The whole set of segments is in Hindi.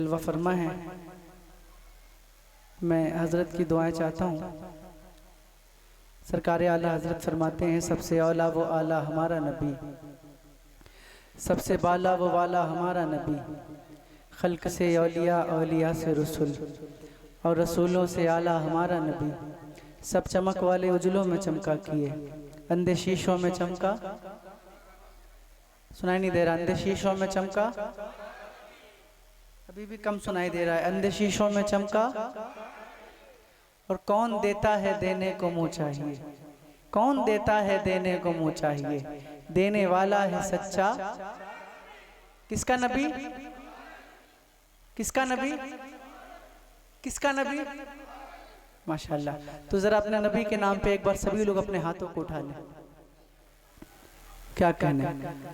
जलवा फरमा है। मैं हज़रत की दुआएं चाहता हूँ। सरकार आला हज़रत फरमाते हैं, सबसे औला वो आला हमारा नबी, सबसे बाला वो वाला हमारा नबी, खल्क से औलिया, औलिया से रसूल, और रसूलों से आला हमारा नबी, सब चमक वाले उजलों में चमका किए, अंधे शीशों में चमका, सुनाई नहीं दे रहा, अंधे शीशों में चमका, अभी भी कम सुनाई दे रहा है, अंधे शीशों में चमका। और कौन देता है देने को मुँह चाहिए, कौन देता है देने को मुँह चाहिए, देने वाला है सच्चा। किसका नबी, किसका नबी, किसका नबी, माशाल्लाह। तो जरा अपने नबी के नाम पे एक बार सभी लोग अपने हाथों को उठा लें। क्या कहने,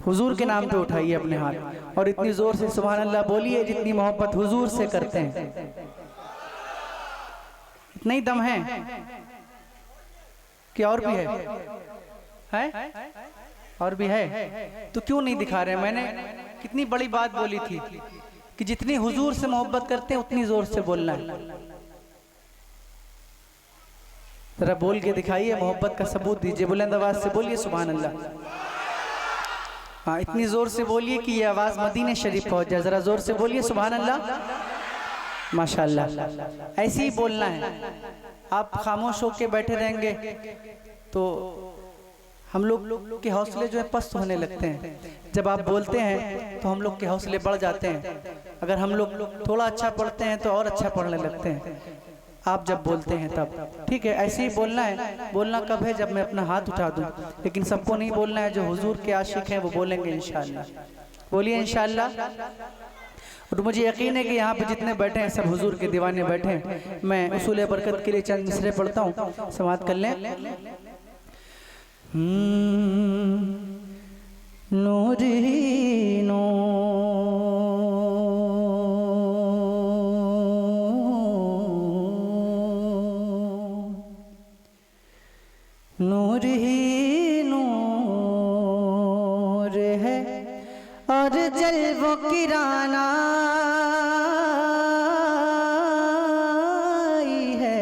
हुजूर के नाम पे उठाइए अपने हाथ और इतनी जोर से सुभान अल्लाह बोलिए जितनी मोहब्बत हुजूर से करते हैं। इतना ही दम है कि और भी है? और भी है तो क्यों नहीं दिखा रहे? मैंने कितनी बड़ी बात बोली थी कि जितनी हुजूर से मोहब्बत करते हैं उतनी जोर से बोलना है। जरा बोल के दिखाइए, मोहब्बत का सबूत दीजिए, बुलंद आवाज से बोलिए सुभान अल्लाह। हाँ, इतनी जोर से बोलिए कि ये आवाज मदीने शरीफ पहुंच जाए। जरा जोर से बोलिए सुभान अल्लाह, माशाल्लाह। ऐसे ही बोलना है। आप खामोश होके बैठे रहेंगे तो हम लोग के हौसले जो है पस्त होने लगते हैं। जब आप बोलते हैं तो हम लोग के हौसले बढ़ जाते हैं। अगर हम लोग थोड़ा अच्छा पढ़ते हैं तो और अच्छा पढ़ने लगते हैं आप जब बोलते हैं तब। ठीक है, ऐसे ही बोलना है। बोलना कब है? जब मैं अपना हाथ उठा दूं। लेकिन सबको नहीं बोलना है, जो हुजूर के आशिक हैं वो बोलेंगे इंशाअल्लाह। बोलिए इंशाअल्लाह। और मुझे यकीन है कि यहाँ पे जितने बैठे हैं सब हुजूर के दीवाने बैठे हैं। मैं उसूल बरकत के लिए चंद मिसरे पढ़ता हूँ, समाअत कर लें। नूर ही नूर, नूर ही नूर है और जलवों की राना है।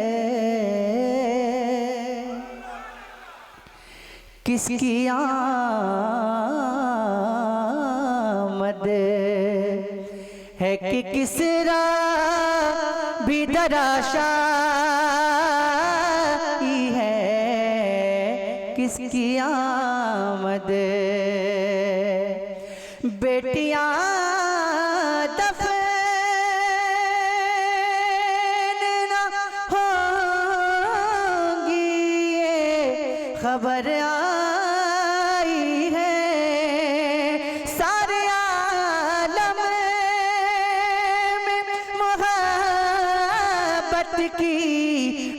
किसकी आमद है कि किसरा भी दराशाई है। किसकी आमद, बेटियां दफन न होंगी ये खबर आई है। सारे आलम में मोहब्बत की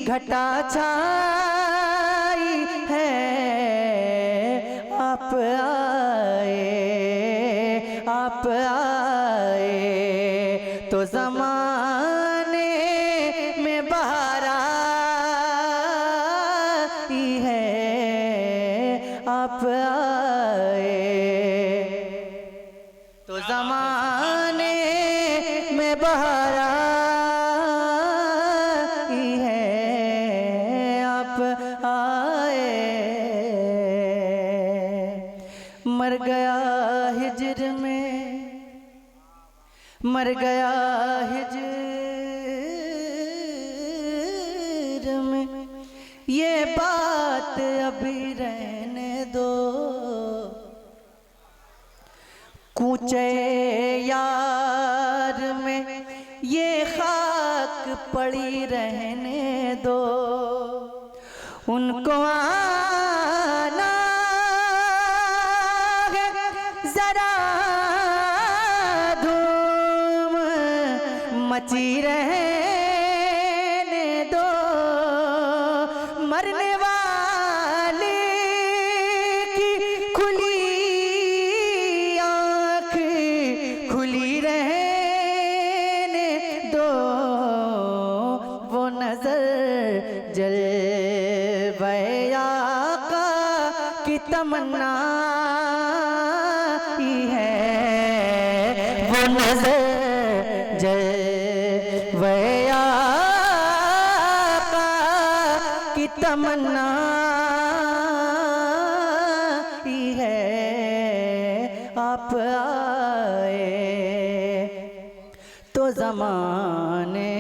घटा छाई है। आप आए तो ज़माने में बहार आई है। आप आए तो ज़माने में बहार आई है। आप आए, मर गया हिज्र में, मर गया हिज्र में, ये बात अभी रहने दो। कूचे यार में ये खाक पड़ी रहने दो। उनको आना है जरा धूम मची रहने दो। मरने वाले की खुली आँख खुली रहने दो। वो नजर जलवे आका की तमन्ना ही है। वो नजर जल तमन्ना ही है आप आए तो ज़माने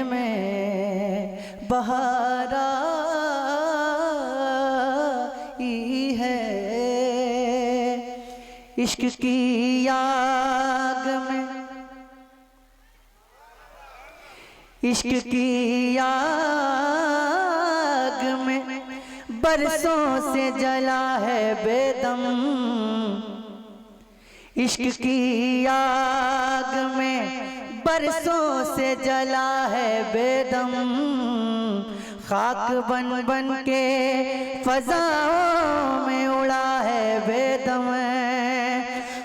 में बहार आई है। इश्क की आग में, इश्क की आग में बरसों से जला है बेदम। इश्क की आग में बरसों से जला है बेदम। खाक बन बन के फजाओं में उड़ा है बेदम।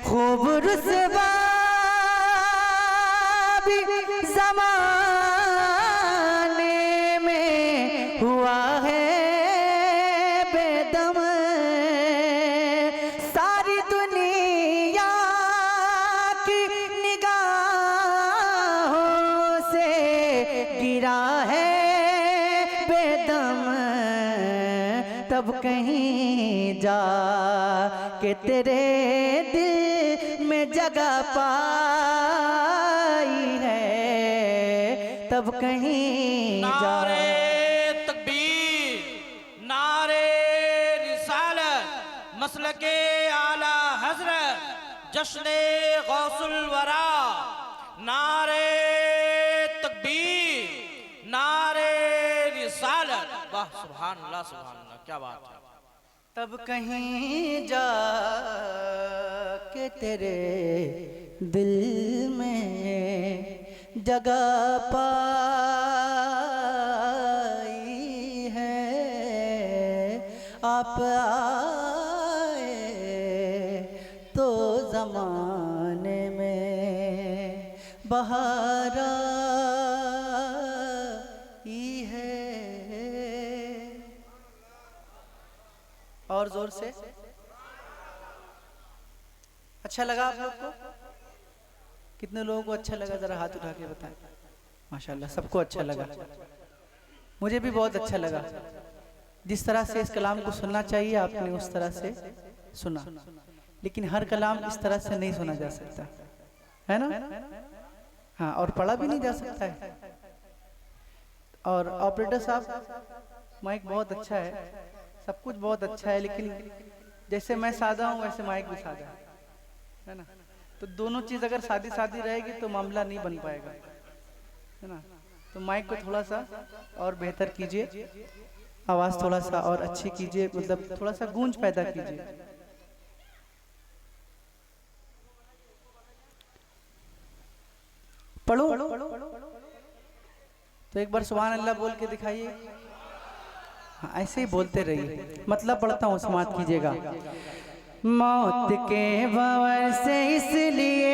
खूब रुसवा भी ज़माने में हुआ है बेदम। सारी दुनिया की निगाहों से गिरा है बेदम। तब कहीं जा के तेरे दिल में जगह पाई है। तब कहीं जा। नारे तकबीर, नारे रिसालत, मसलके आला हजरत, जश्ने गौसुल वरा। नारे तकबीर, नारे रिसालत। वाह सुभान अल्लाह, सुभान अल्लाह, क्या बात है। तब कहीं जा के तेरे दिल में जगह पाई है। आप आए तो ज़माने में बहार आई है। और जोर से। अच्छा लगा आप लोग को? कितने लोगों को अच्छा लगा जरा हाथ उठा के बताएं। माशाल्लाह सबको अच्छा लगा। मुझे भी बहुत अच्छा लगा। जिस तरह से इस कलाम को सुनना चाहिए आपने उस तरह से सुना, लेकिन हर कलाम इस तरह से नहीं सुना जा सकता है ना। हाँ, और पढ़ा भी नहीं जा सकता है। और ऑपरेटर साहब माइक बहुत अच्छा है, सब कुछ बहुत अच्छा है, लेकिन जैसे मैं सादा हूँ वैसे माइक भी सादा है ना। तो दोनों चीज़ अगर सादी सादी रहेगी तो मामला नहीं बन पाएगा, है ना। तो माइक को थोड़ा सा और बेहतर कीजिए, आवाज़ थोड़ा सा और अच्छी कीजिए, मतलब थोड़ा सा गूंज पैदा कीजिए। पढ़ो तो एक बार सुभान अल्लाह बोल के दिखाइए। हाँ, ऐसे ही बोलते रहिए, मतलब पढ़ता हूँ, समाप्त कीजिएगा। मौत के भंवर से इसलिए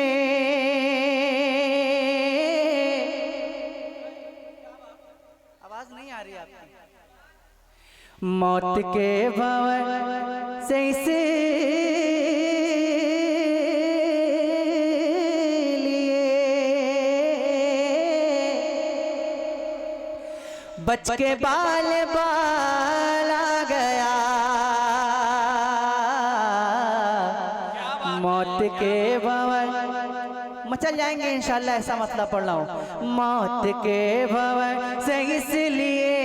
आवाज नहीं आ रही आपकी। मौत के भंवर से बच के बाल बाल आ गया। मौत के भंवर मचल जाएंगे इंशाल्लाह, ऐसा मतलब पढ़ रहा हूँ। मौत के भंवर से इसलिए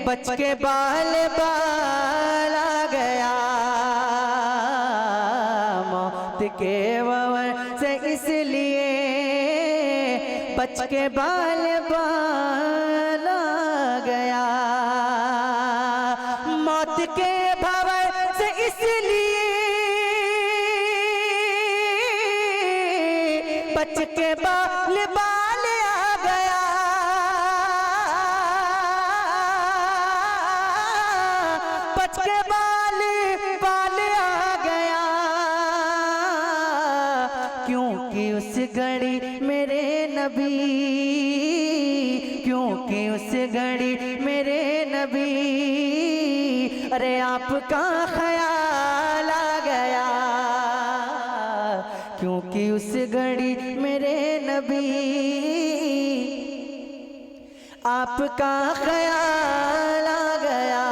बच के बाल बाल आ गया। मौत के भंवर से इसलिए बच के बाल बाल आ गया। मौत के भंवर से इसलिए बच के बाल बाल आ गया। बच के बाल बाल आ गया, क्योंकि उस घड़ी मेरे नबी, क्योंकि उस घड़ी मेरे नबी, अरे आपका ख्याल आ गया। क्योंकि उस घड़ी मेरे नबी आपका ख्याल आ गया,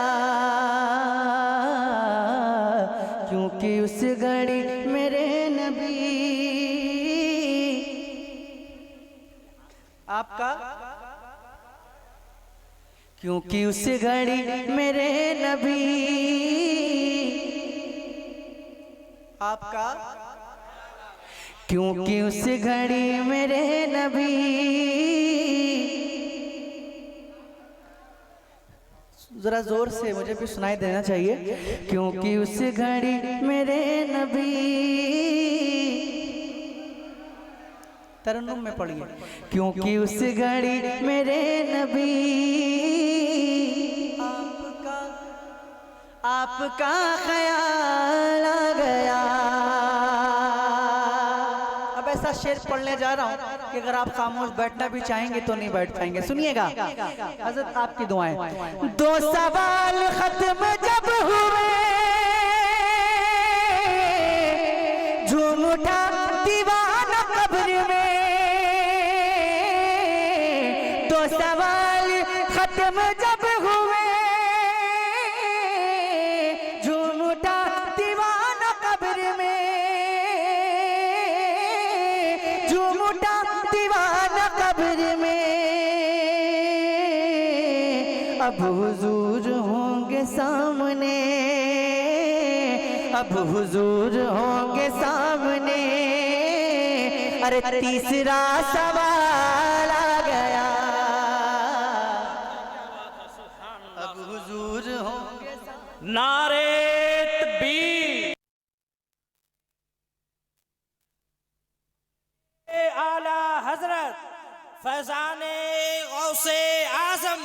क्योंकि उस घड़ी मेरे नबी आपका, क्योंकि उस घड़ी मेरे नबी आपका, क्योंकि उस घड़ी मेरे नबी, जरा जोर से मुझे भी सुनाई देना चाहिए, क्योंकि उस घड़ी मेरे नबी, तरन्नुम में पढ़िए, क्योंकि उस घड़ी मेरे नबी आपका ख्याल आ गया। अब ऐसा शेर पढ़ने जा रहा हूं कि अगर आप खामोश बैठना भी चाहेंगे तो नहीं बैठ पाएंगे। सुनिएगा, हज़रत आपकी दुआएं। दो सवाल खत्म जब हुए, झूम उठा दीवाना कब्र में, दो सवाल खत्म जब हुए, झूम उठा दीवाना कब्र में, झूम उठा दीवाना कब्र में, अब हुजूर होंगे सामने, अब हुजूर होंगे सामने, अरे तीसरा सवाल आ गया, अब हुजूर होंगे सामने। नारे तकबीर, आला हजरत फैजाने गौसे आजम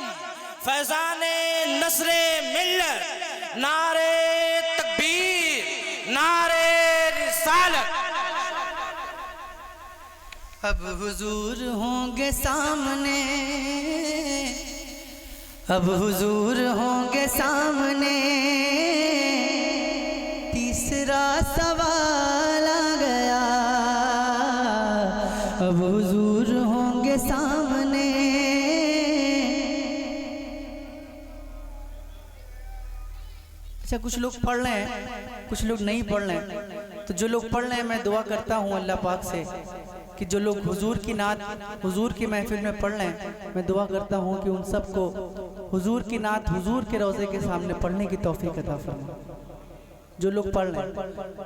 फैजाने नस्रे मिल्लत, नारे तकबीर, नारे रिसालत। अब हुजूर होंगे सामने, अब हुजूर होंगे सामने, तीसरा सवाल आ गया, अब हुजूर होंगे सामने। अच्छा, कुछ लोग पढ़ रहे हैं, कुछ लोग नहीं पढ़ रहे हैं, तो जो लोग पढ़ रहे हैं मैं दुआ करता हूँ अल्लाह पाक से कि जो लोग हुजूर की नात, हुजूर की महफिल में पढ़ रहे हैं, मैं दुआ करता हूँ कि उन सबको हुजूर की नात हुजूर के रोज़े के सामने पढ़ने की तौफीक अता फरमा। जो लोग पढ़ रहे हैं,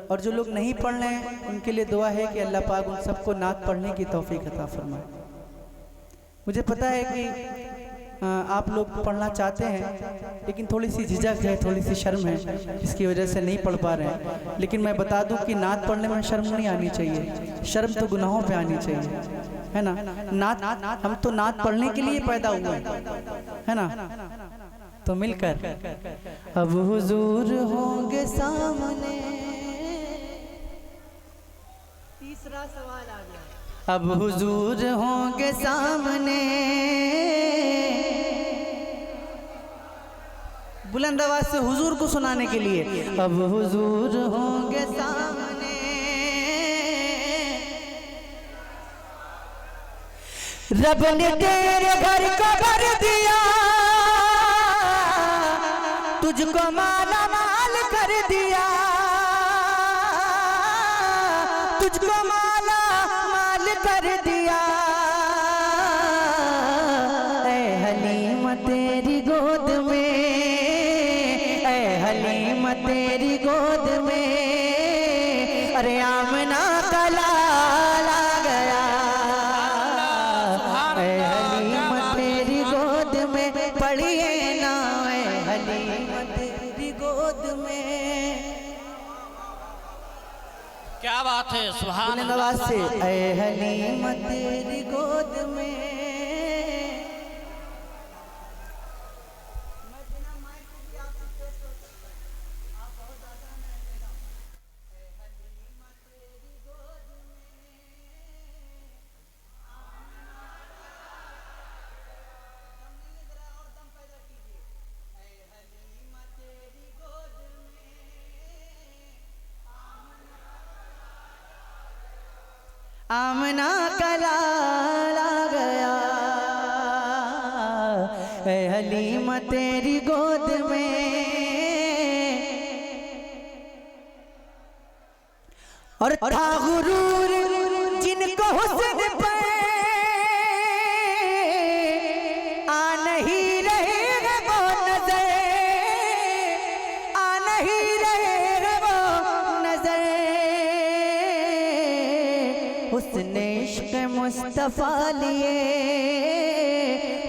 और जो लोग नहीं पढ़ रहे हैं उनके लिए दुआ है कि अल्लाह पाक उन सबको नात पढ़ने की तौफीक अता फरमाए। मुझे पता है कि आप लोग पढ़ना चाहते हैं, लेकिन थोड़ी सी झिझक है, थोड़ी सी शर्म है, इसकी वजह से नहीं पढ़ पा रहे हैं। लेकिन मैं बता दूं कि नात पढ़ने में शर्म नहीं आनी चाहिए, शर्म तो गुनाहों पे आनी चाहिए, है ना। नात, हम तो नात पढ़ने के लिए पैदा हुए हैं, है ना। तो मिलकर अब हुजूर होंगे सामने, तीसरा सवाल आ गया, अब हुजूर होंगे सामने, बुलंद आवाज से हुजूर को सुनाने के लिए, अब हुजूर होंगे सामने, रब ने तेरे घर को भर दिया, तुझको माला माल कर दिया, तुझको माला माल कर दिया, ऐ हलीम तेरी गोद में, ऐ हलीम तेरी गोद में, अरे आमना का लाल आ गया, ऐ हलीम तेरी गोद में, पढ़िए ना ऐ हलीम तेरी गोद में। क्या बात है, सुभान अल्लाह। नवाज से ऐ हलीम तेरी गोद में, आमना का लाल आ गया, है हलीमा तेरी गोद में। और था गुरूर जिनको हुस्न पे आ नहीं रहे हैं वो नजर, आ नहीं रहे हैं वो नजर। हुस्न इश्क मुस्तफा लिए,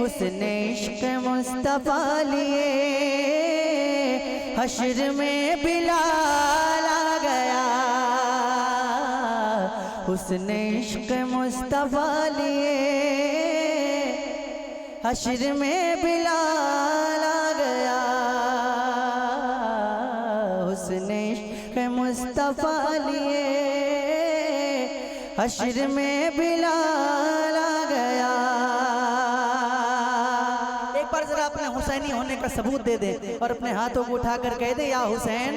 हुस्न इश्क मुस्तफा लिए हश्र में बिलाल आ गया। हुस्न इश्क मुस्तफा लिए हश्र में बिलाल आ गया। हुस्न इश्क मुस्तफा लिए हश्र में बिलाल आ गया। एक बार जरा अपने हुसैनी होने का सबूत दे दे और अपने हाथों को उठाकर कह दे या हुसैन,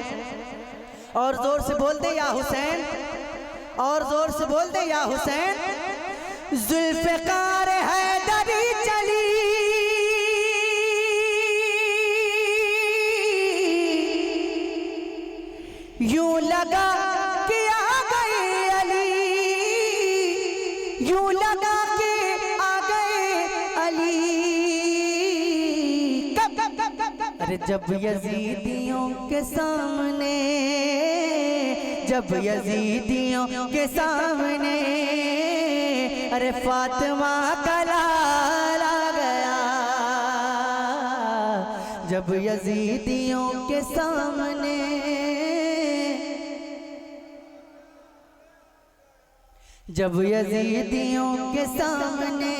और जोर से बोल दे या हुसैन, और जोर से बोल दे या हुसैन। जुल्फ़िकार हैदरी चली यूं लगा कि आ गए अली, यूं लगा कि आ गए अली। अरे जब यजीदियों के सामने, जब यजीदियों के सामने अरे फातिमा का लाल आ गया। जब यजीदियों के सामने, जब यजीदियों के सामने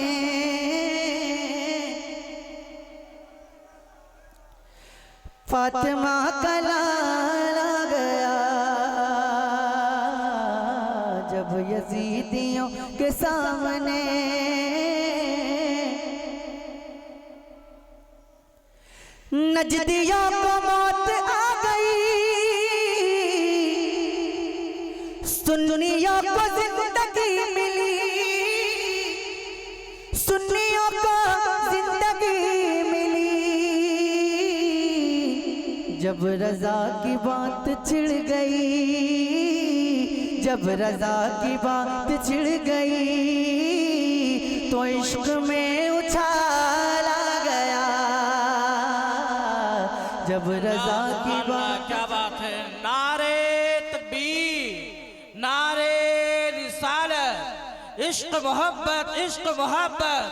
फातिमा का लाल आ गया। जब यजीदियों के सामने नजदियों को मौत आ गई, सुन्नियों को जिंदगी मिली, सुन्नियों को जिंदगी मिली। जब रजा की बात छिड़ गई, जब रजा की बात छिड़ गई तो इश्क में उछाल आ गया। जब रजा की बात, क्या बात है। नारे तकबीर, नारे रिसालत, इश्क मोहब्बत, इश्क मोहब्बत।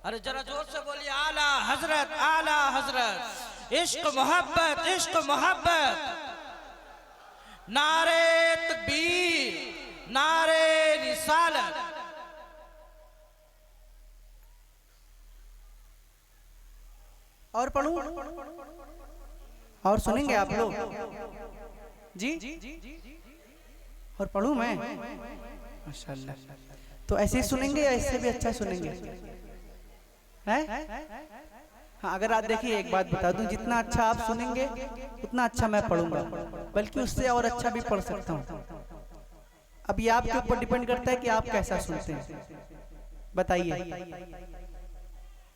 अरे जरा जोर से बोलिए आला हजरत, आला हजरत। इश्क मोहब्बत, इश्क मोहब्बत। नारे तकबीर, नारे रिसालत। और पढ़ूं और सुनेंगे आप लोग जी, और पढ़ूं मैं माशाअल्लाह। तो ऐसे ही सुनेंगे या इससे भी अच्छा सुनेंगे हैं? हाँ, अगर आप देखिए एक बात बता दूं, जितना अच्छा आप सुनेंगे उतना अच्छा मैं पढ़ूंगा, बल्कि उससे और अच्छा भी पढ़ सकता हूँ। अब ये आपके ऊपर डिपेंड करता है कि आप कैसा सुनते हैं। बताइए,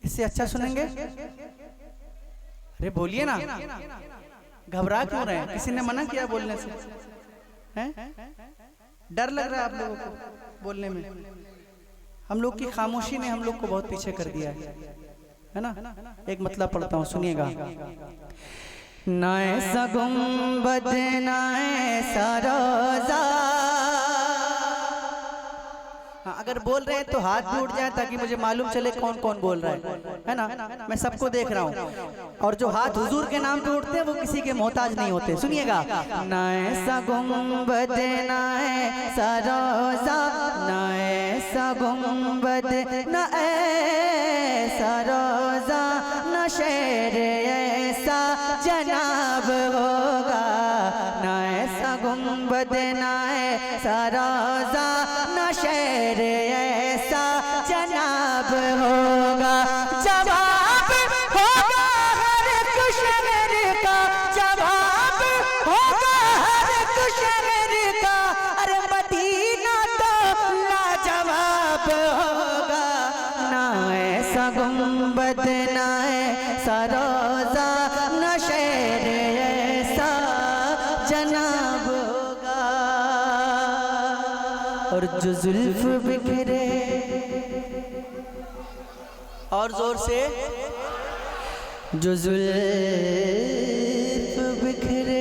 इससे अच्छा सुनेंगे? अरे बोलिए ना, घबरा क्यों रहे हैं? किसी ने मना किया बोलने से? हैं? डर लग रहा है आप लोगों को बोलने में? हम लोग की खामोशी ने हम लोग को बहुत पीछे कर दिया है ना। एक मतलब पढ़ता हूँ, सुनिएगा। ना ऐसा गुंबद ना ऐसा रोजा। हाँ, अगर बोल रहे हैं तो हाथ भी उठ जाए ताकि मुझे मालूम चले कौन कौन बोल रहा है ना। मैं सबको देख रहा हूँ, और जो हाथ हुजूर के नाम पे उठते हैं वो किसी के मोहताज नहीं होते। सुनिएगा। ना ऐसा गुंबद ना ऐसा रोजा, ना ऐसा गुंबद ना ऐसा रोजा, ना शेर ऐसा जनाब होगा। ना ऐसा गुंबद ना ऐसा रोजा, ना शेर ऐसा जनाब होगा। जवाब होगा हर एक शहर का, जवाब होगा हर एक शहर का। अरे मदीना तो लाजवाब होगा। ना ऐसा गुंबद न ऐसा रोजा न शहर ऐसा जनाब होगा। और जो जुल्फ बिखरे, और जोर से, जो जुल्फ बिखरे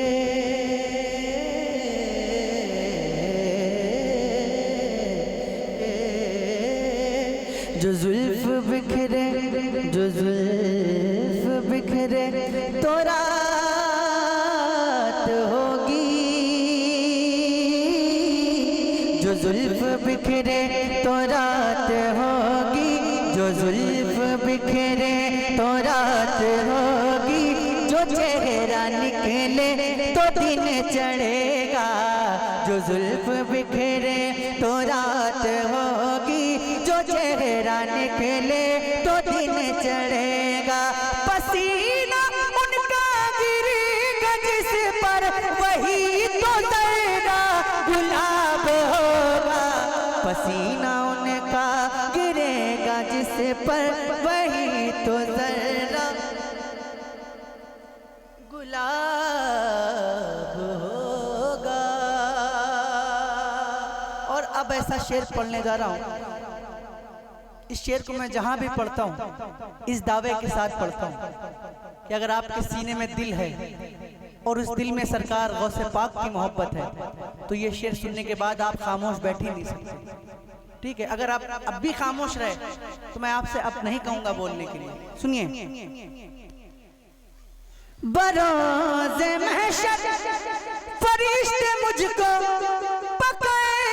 जो जुल्फ बिखरे जो जुल्फ बिखरे तो रात होगी। जो जुल्फ बिखरे तो रात होगी। जो जुल्फ बिखरे तो रात होगी। जो चेहरा निकले तो दिन चढ़ेगा। जो जुल्फ बिखरे तो रात होगी। जो चेहरा निकले तो दिन चढ़ेगा। पसीना उनका गिरेगा जिस पर वही तो जर्रा गुलाब होगा। पसीना उनका गिरेगा जिस पर वही तो जर्रा गुलाब होगा। और अब ऐसा शेर पढ़ने जा रहा हूं। इस शेर को मैं जहां भी पढ़ता हूं इस दावे के साथ पढ़ता हूं कि अगर आपके सीने में दिल है और उस दिल में सरकार गौसे पाक की मोहब्बत है तो ये शेर सुनने के बाद आप खामोश बैठ ही नहीं सकते। ठीक है, अगर आप अब भी खामोश रहे तो मैं आपसे अब नहीं कहूंगा बोलने के लिए। सुनिए। बरोज़े महशर फरिश्ते मुझको पकड़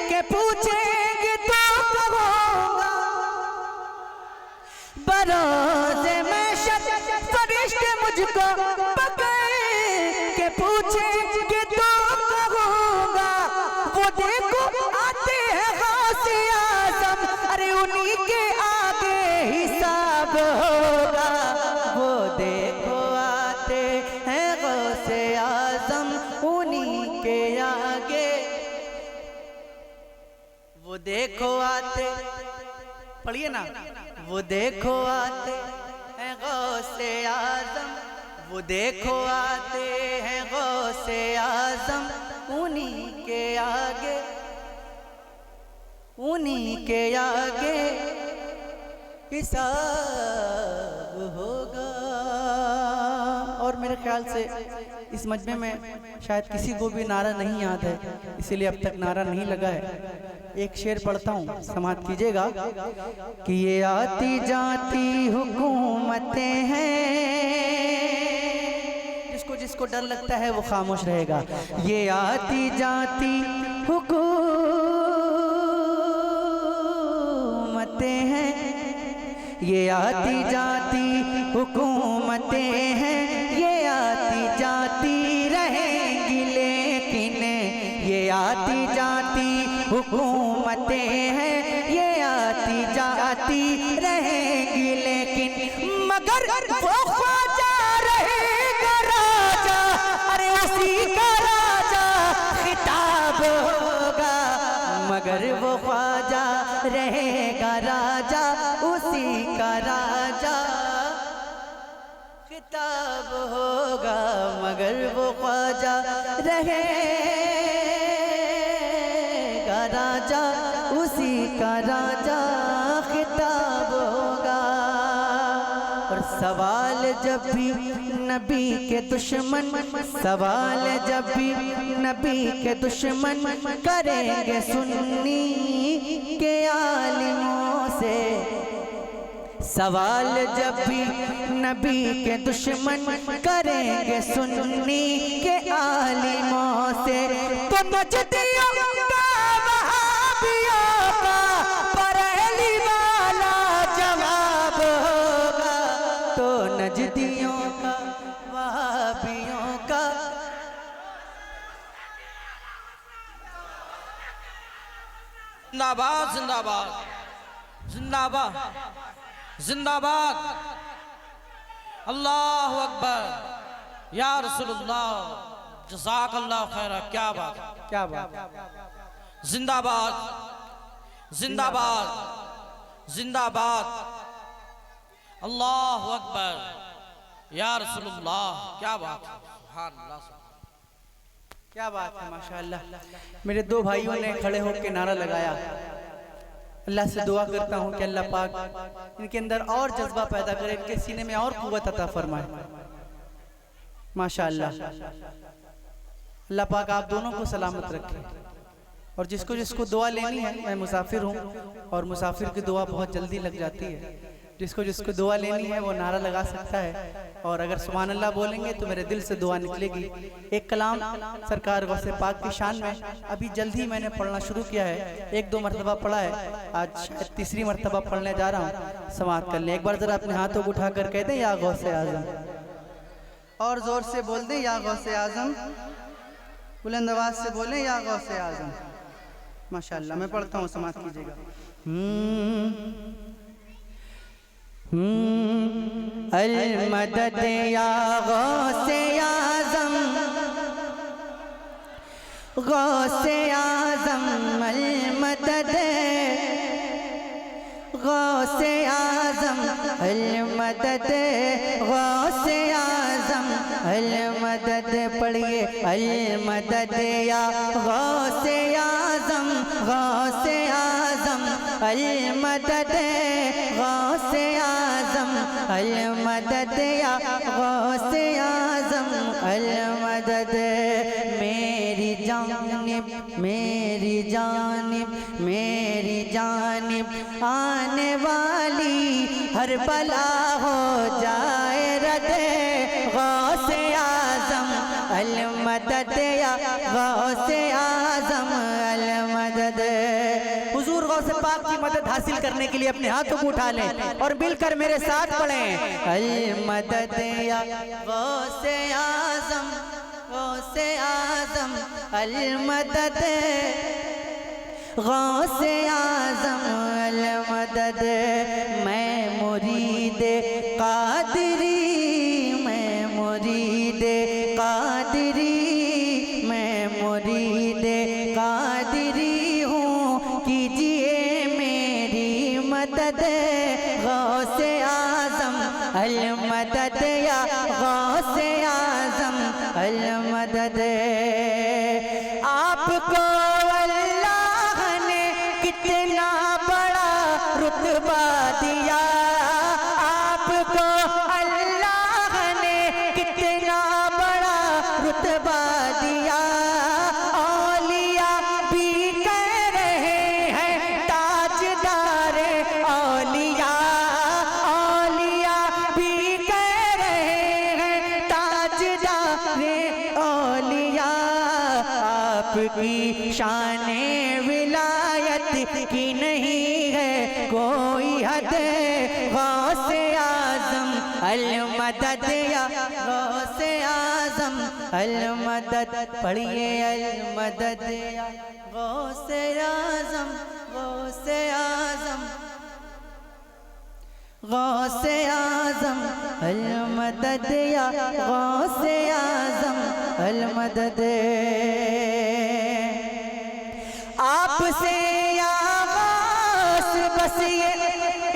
के पूछेंगे तो कब होगा। बरोज़े महशर फरिश्ते मुझको पकड़ के पूछेंगे तो कब होगा। वो देखो आते हैं गौसे आज़म, अरे उन्हीं के आगे हिसाब होगा। वो देखो आते हैं गौसे आज़म, उन्हीं के आगे। वो देखो आते, पढ़िए ना। वो देखो आते हैं गौसे आज़म, वो देखो आते हैं गौसे आज़म, उन्हीं के आगे, उन्हीं के आगे हिसाब होगा। और मेरे ख्याल से इस मजमे में शायद किसी को भी नारा नहीं याद है, इसीलिए अब तक नारा नहीं लगा है। एक शेर पढ़ता हूँ, समाप्त कीजिएगा कि ये आती जाती हुकूमतें हैं। जिसको जिसको डर लगता है वो खामोश रहेगा। ये आती जाती हुकूमतें हैं। ये आती जाती हुकूमतें हैं। ये आती जाती रहेंगी लेकिन ये आती जाती हुकूमतें हैं। ये आती जाती रहेंगी लेकिन मगर वो ख्वाजा रहेगा राजा, अरे उसी का राजा खिताब होगा। मगर वो ख्वाजा रहेगा राजा, उसी का राजा खिताब होगा। मगर वो ख्वाजा रहेगा राजा, उसी का राजा खिताब होगा। और सवाल जब भी नबी के दुश्मन, सवाल जब भी नबी के दुश्मन करेंगे सुन्नी के आलिमों से। सवाल जब भी नबी के दुश्मन करेंगे सुन्नी के आलिमों से तो नजदियों का वहाबियों का बरेली वाला जवाब होगा। तो नजदियों का वहाबियों का जिंदाबाद जिंदाबाद जिंदाबाद जिंदाबाद। अल्लाहु अकबर या रसूलुल्लाह, जज़ाकल्लाह खैरा। क्या बात, क्या बात। जिंदाबाद जिंदाबाद जिंदाबाद अल्लाह अकबर, या रसूलुल्लाह, क्या बात है, सुभान अल्लाह, क्या बात है, माशाअल्लाह। मेरे दो भाइयों ने खड़े होकर नारा लगाया। अल्लाह से दुआ करता हूँ कि अल्लाह पाक इनके अंदर और जज्बा पैदा करे, इनके सीने में और कुव्वत अता फरमाए। माशाअल्लाह, अल्लाह पाक आप दोनों को सलामत रखे। और जिसको जिसको दुआ लेनी है, मैं मुसाफिर हूँ और मुसाफिर की दुआ बहुत जल्दी लग जाती है। जिसको जिसको दुआ लेनी है वो नारा लगा सकता है, और अगर सुभान अल्लाह बोलेंगे तो मेरे दिल से दुआ निकलेगी। एक कलाम सरकार गौसे पाक की शान में अभी जल्द ही मैंने पढ़ना शुरू किया है, 1-2 मरतबा पढ़ा है, आज शायद तीसरी मरतबा पढ़ने जा रहा हूँ। समाप्त कर लें। एक बार जरा अपने हाथों को उठा कर कह दें या गौसे आजम, और जोर से बोल दें या गौसे आजम, बुलंद आवाज से बोलें या गौसे आजम। माशाअल्लाह, मैं पढ़ता हूँ, समाप्त कीजिएगा। अल मदद या गौसे आजम, गौसे आजम अल मदद, गौसे आजम अल मदद, गौसे आजम अल मदद। पढ़िए अल मदद या गौसे आजम, गौसे आजम अल मदद, गौसे आजम अल मदद या गौसे आजम अल मदद। मेरी जानिब, मेरी जानिब, मेरी जानिब आने वाली हर बला हो जाए रद, गौसे आजम अल मदद या गौसे आजम अल मदद। हुजूर गौसे पाक की मदद हासिल करने के लिए अपने हाथों को उठा लें और मिलकर मेरे साथ पढ़ें अल मदद या गौसे आजम, गौसे आजम अल मदद, गौसे आजम अल मदद। मैं मुरीद कादरी, मैं मुरीद कादरी, मैं मुरीद कादरी हूँ, कीजिए मेरी मदद, गौसे आजम अल मदद या गौसे आजम अल मदद। आपको अल्लाह ने कितना बड़ा रुतबा दिया, आपको अल्लाह ने कितना बड़ा रुतबा दिया। औलिया भी कह रहे हैं ताजदार औलिया, औलिया भी कह रहे हैं ताजदार औलिया। आपकी शाने विलायत की नहीं है कोई हद, गौसे आजम अल मदद या गौसे आजम अल मदद। पढ़िए अल मदद या गौसे आजम, गौसे आजम, गौसे आजम अल मदद या गौसे आजम अल मदद। आपसे या गौस बस ये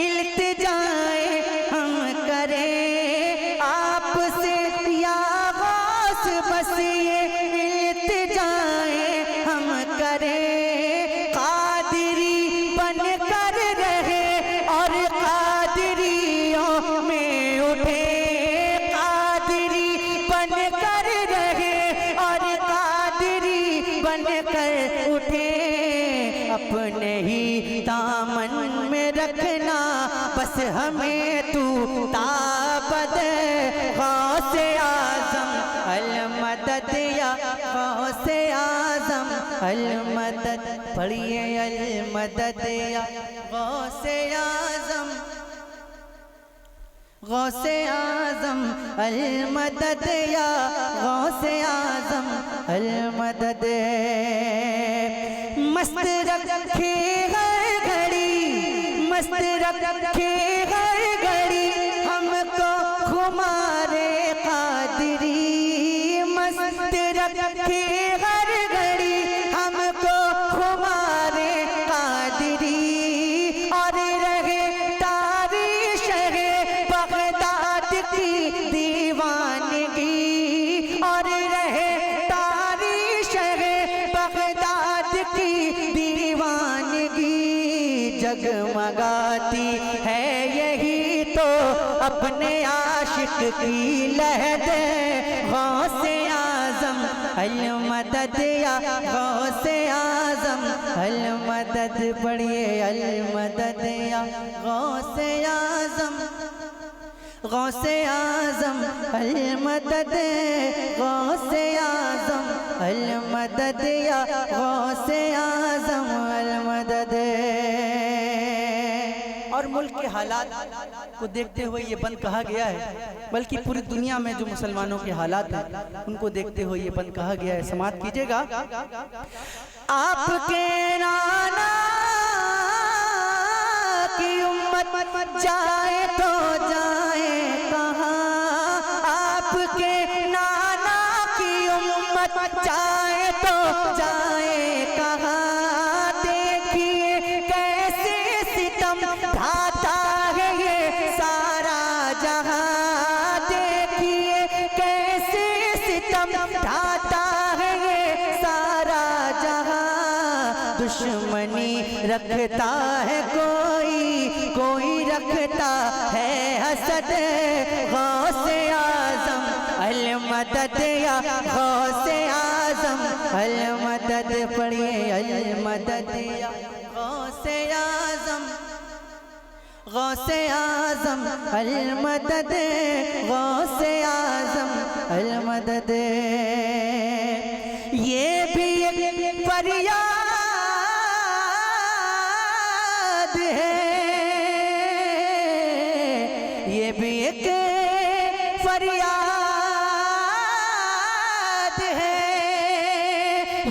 इल्तिजाएं हम करें, आपसे या गौस बस ये इल्तिजाएं हम करें। कादिरी बन कर रहे और कादिरियों में उठे, कादिरी बन कर रहे और कादिरी बन कर उठे। अपने ही दामन में रखना बस हमें तू ताबद, गौसे आजम अल मदद या गौसे आजम अल मदद। पढ़िए अल मदद या गौसे आजम, गौसे आजम अल मदद या गौसे आजम अल मदद। मस्त रखे हर घड़ी, मस्त रखे हर घड़ी हमको खुमारे कादरी, मस्त रखे हर घड़ी हमको खुमारे कादरी। और रहे तारी शहे जगमगाती है, यही तो अपने आशिक की लहद। गौसे आजम अल मदद या गौसे आजम अल मदद, पढ़िए अल मदद या गौसे आजम, गौसे आजम अल मदद, गौसे आजम अल मदद या गौसे आजम अल मदद। और मुल्क के हालात को देखते हुए ये बंद कहा गया है, बल्कि पूरी दुनिया में जो मुसलमानों के हालात हैं उनको देखते हुए ये बंद कहा गया है। समाअत कीजिएगा। आपके नाना की उम्मत जाए तो जाए कहाँ, आपके नाना की उम्मत जाए तो जाए कहाँ। देखिए कैसे सितम ढाता है ये सारा जहां, देखिए कैसे सितम ढाता है ये सारा जहां। दुश्मनी रखता है कोई, कोई रखता है हसद। गौसे आजम अल मदद या गौसे आजम अल मदद, पढ़िए अल मदद या गौसे आजम, गौसे आजम अल मदद, गौसे आजम अल मदद। ये भी एक फरियाद है, ये भी एक फरियाद है,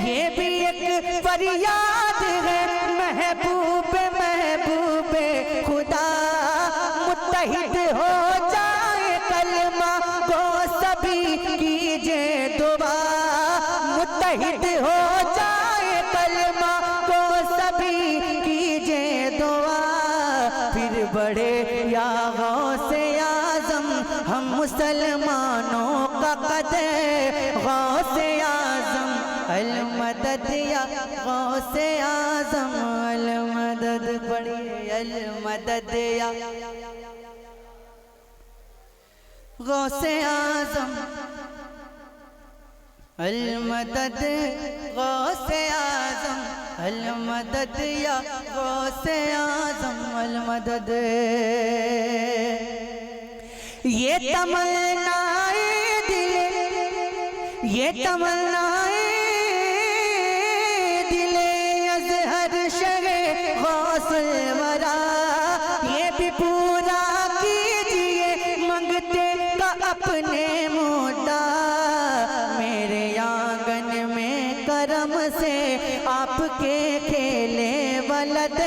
ये भी एक फरियाद है। महबूब महबूब खुदा मुत्तहिद हो जाए, कलमा को सभी कीजिए दुआ। मुत्तहिद हो जाए कलमा को सभी कीजिए दुआ। फिर बढ़े या गौसे आजम हम मुसलमानों का कदर। गौसे आजम अल मदद या गौसे आजम अल मदद, पढ़िए अल मदद या गौसे आजम अल मदद, गौसे आजम अल मदद या गौसे आजम अल मदद। ये तमन्नाए दिल, ये तमन्नाए दिले अज़हर शगे गौसल वरा। ये भी पूरा कीजिए मंगते का अपने मुद्दा। मेरे आंगन में करम से आपके खेले वलद।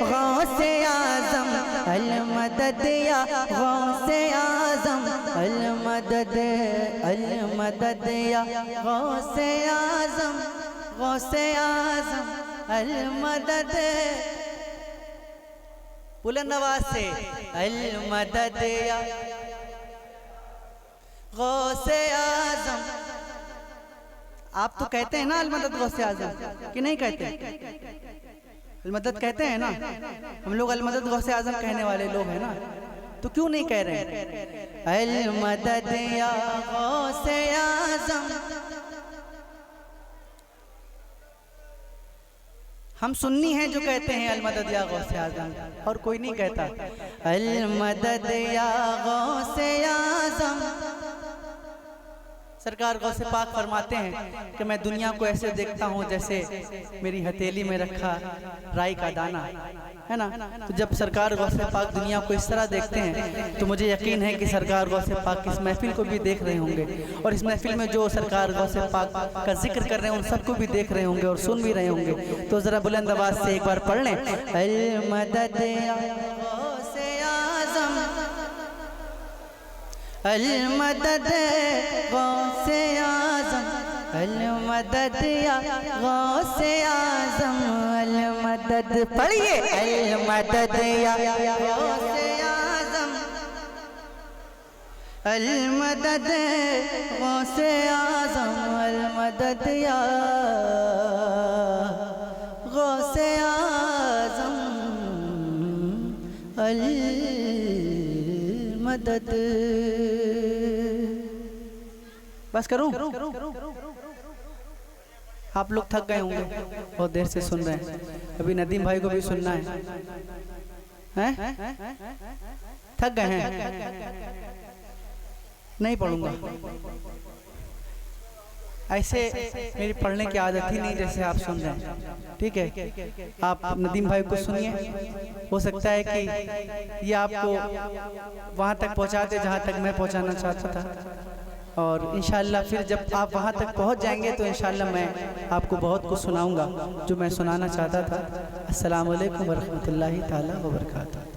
गौसे आजम अल मदद या गौसे आजम अल मदद, अल मदद या गौसे आजम, गौसे आजम अल मदद। बुलंद आवाज से अल मदद या गौसे आजम। आप तो कहते हैं ना अल मदद गौसे आजम, कि नहीं कहते? अल मदद कहते हैं ना, हम लोग अल मदद गौसे आजम कहने वाले लोग हैं ना, तो क्यों नहीं कह रहे अल मदद या गौसे आजम? हम सुन्नी हैं जो कहते हैं अल मदद या गौसे आजम, और कोई नहीं कहता अल मदद या गौसे आजम। सरकार गौसे पाक फरमाते हैं कि मैं दुनिया को ऐसे देखता हूँ जैसे मेरी हथेली में रखा राई का दाना, है ना। तो जब सरकार गौसे पाक दुनिया को इस तरह देखते हैं तो मुझे यकीन है कि सरकार गौसे पाक इस महफिल को भी देख रहे होंगे, और इस महफिल में जो सरकार गौसे पाक का जिक्र कर रहे हैं उन सबको भी देख रहे होंगे और सुन भी रहे होंगे। तो ज़रा बुलंद आवाज से एक बार पढ़ लें अल मदद या गौसे आजम, अल मदद गौसे आजम, अल मदद या गौसे आजम अल मदद। पढ़िए अल मदद या गौसे आजम, अल मदद गौसे आजम अल मदद या गौसे आजम अल मदद। बस करूं? आप लोग थक गए होंगे, बहुत देर से सुन रहे हैं। अभी नदीम भाई को भी सुनना है, हैं? थक गए हैं? नहीं पढ़ूंगा। ऐसे मेरी पढ़ने की आदत ही नहीं जैसे आप सुन रहे हैं, ठीक है? आप नदीम भाई को सुनिए, हो सकता है कि ये आपको वहाँ तक पहुँचा दे जहाँ तक मैं पहुँचाना चाहता था। और इंशाल्लाह फिर जब आप वहाँ तक पहुँच जाएंगे तो इंशाल्लाह मैं आपको बहुत कुछ सुनाऊंगा जो मैं सुनाना चाहता था। अस्सलामु अलैकुम वरहमतुल्लाहि ताला व बरकातहू।